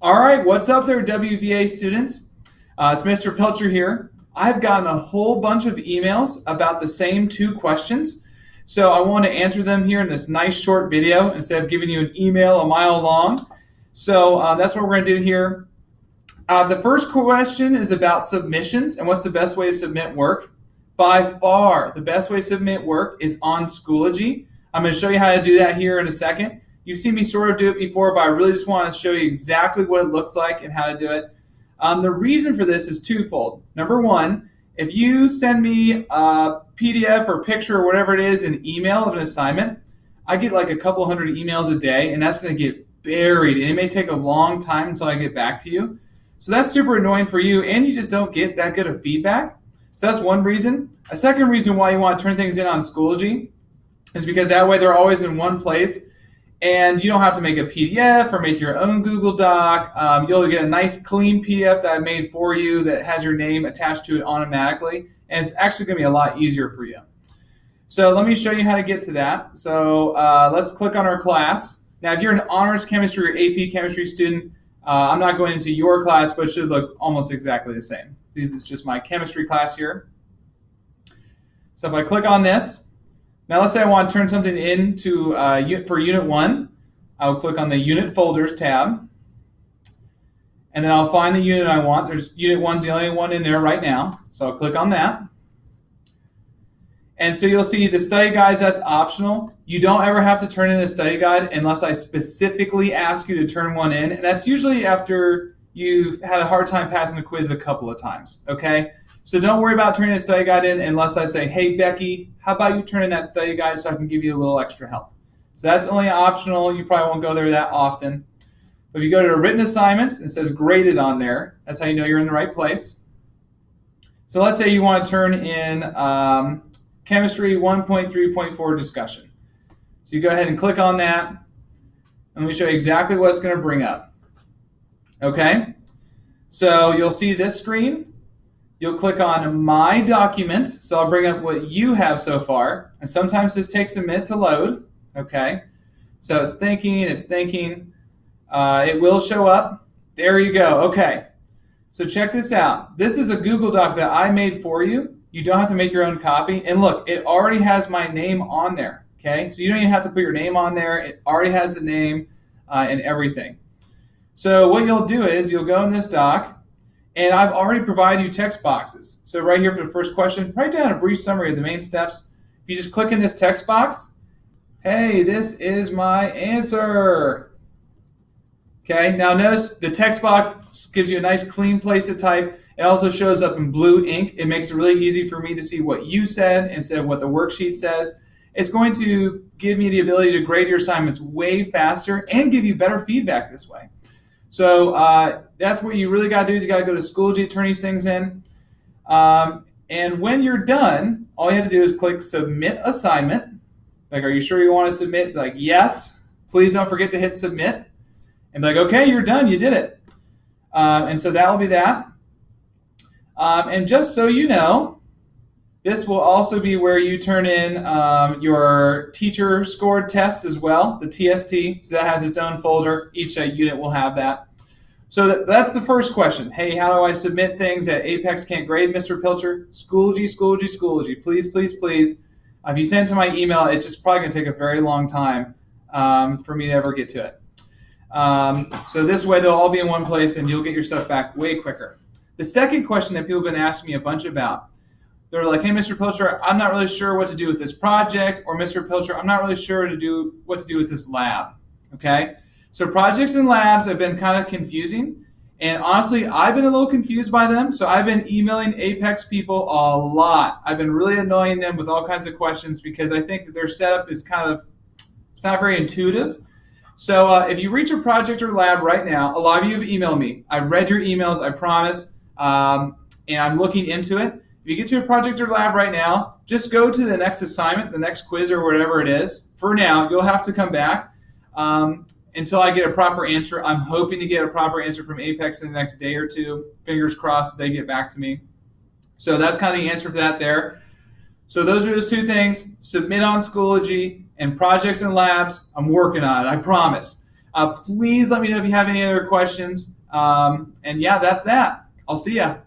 All right, what's up there, WVA students? It's Mr. Pilcher here. I've gotten a whole bunch of emails about the same two questions, so I want to answer them here in this nice short video instead of giving you an email a mile long. So that's what we're going to do here. The first question is about submissions and what's the best way to submit work. By far, the best way to submit work is on Schoology. I'm going to show you how to do that here in a second. You've seen me sort of do it before, but I really just want to show you exactly what it looks like and how to do it. The reason for this is twofold. Number one, if you send me a PDF or picture or whatever it is, an email of an assignment, I get like a couple hundred emails a day, and that's going to get buried. And it may take a long time until I get back to you. So that's super annoying for you, and you just don't get that good of feedback. So that's one reason. A second reason why you want to turn things in on Schoology is because that way they're always in one place. And you don't have to make a PDF or make your own Google Doc. You'll get a nice clean PDF that I made for you that has your name attached to it automatically. And it's actually going to be a lot easier for you. So let me show you how to get to that. So let's click on our class. Now, if you're an honors chemistry or AP chemistry student, I'm not going into your class, but it should look almost exactly the same. This is just my chemistry class here. So if I click on this, now let's say I want to turn something into for Unit 1. I'll click on the Unit Folders tab. And then I'll find the unit I want. There's Unit 1's the only one in there right now. So I'll click on that. And so you'll see the study guides, that's optional. You don't ever have to turn in a study guide unless I specifically ask you to turn one in. And that's usually after you've had a hard time passing a quiz a couple of times, okay? So don't worry about turning a study guide in unless I say, hey, Becky, how about you turn in that study guide so I can give you a little extra help. So that's only optional. You probably won't go there that often. But if you go to written assignments, it says graded on there. That's how you know you're in the right place. So let's say you want to turn in chemistry 1.3.4 discussion. So you go ahead and click on that. And let me show you exactly what it's going to bring up. Okay? So you'll see this screen. You'll click on My Document, so I'll bring up what you have so far. And sometimes this takes a minute to load, okay? So it's thinking. It will show up. There you go, okay. So check this out. This is a Google Doc that I made for you. You don't have to make your own copy. And look, it already has my name on there, okay? So you don't even have to put your name on there. It already has the name and everything. So what you'll do is you'll go in this doc, and I've already provided you text boxes. So right here for the first question, write down a brief summary of the main steps. If you just click in this text box, hey, this is my answer. Okay, now notice the text box gives you a nice clean place to type. It also shows up in blue ink. It makes it really easy for me to see what you said instead of what the worksheet says. It's going to give me the ability to grade your assignments way faster and give you better feedback this way. So that's what you really got to do is you got to go to Schoology, turn these things in. And when you're done, all you have to do is click Submit Assignment. Like, are you sure you want to submit? Like, yes. Please don't forget to hit Submit. And be like, okay, you're done. You did it. And so that will be that. And just so you know, this will also be where you turn in your teacher scored tests as well, the TST. So that has its own folder. Each unit will have that. So that's the first question. Hey, how do I submit things that Apex can't grade, Mr. Pilcher? Schoology, Schoology, Schoology. Please, please, please. If you send it to my email, it's just probably going to take a very long time for me to ever get to it. So this way, they'll all be in one place, and you'll get your stuff back way quicker. The second question that people have been asking me a bunch about, they're like, hey, Mr. Pilcher, I'm not really sure what to do with this project, or Mr. Pilcher, I'm not really sure what to do with this lab, okay? So projects and labs have been kind of confusing, and honestly, I've been a little confused by them, so I've been emailing Apex people a lot. I've been really annoying them with all kinds of questions because I think their setup is it's not very intuitive. So if you reach a project or lab right now, a lot of you have emailed me. I've read your emails, I promise, and I'm looking into it. If you get to a project or lab right now, just go to the next assignment, the next quiz or whatever it is. For now, you'll have to come back until I get a proper answer. I'm hoping to get a proper answer from Apex in the next day or two. Fingers crossed that they get back to me. So that's kind of the answer for that there. So those are those two things. Submit on Schoology, and projects and labs, I'm working on it, I promise. Please let me know if you have any other questions. And yeah, that's that. I'll see ya.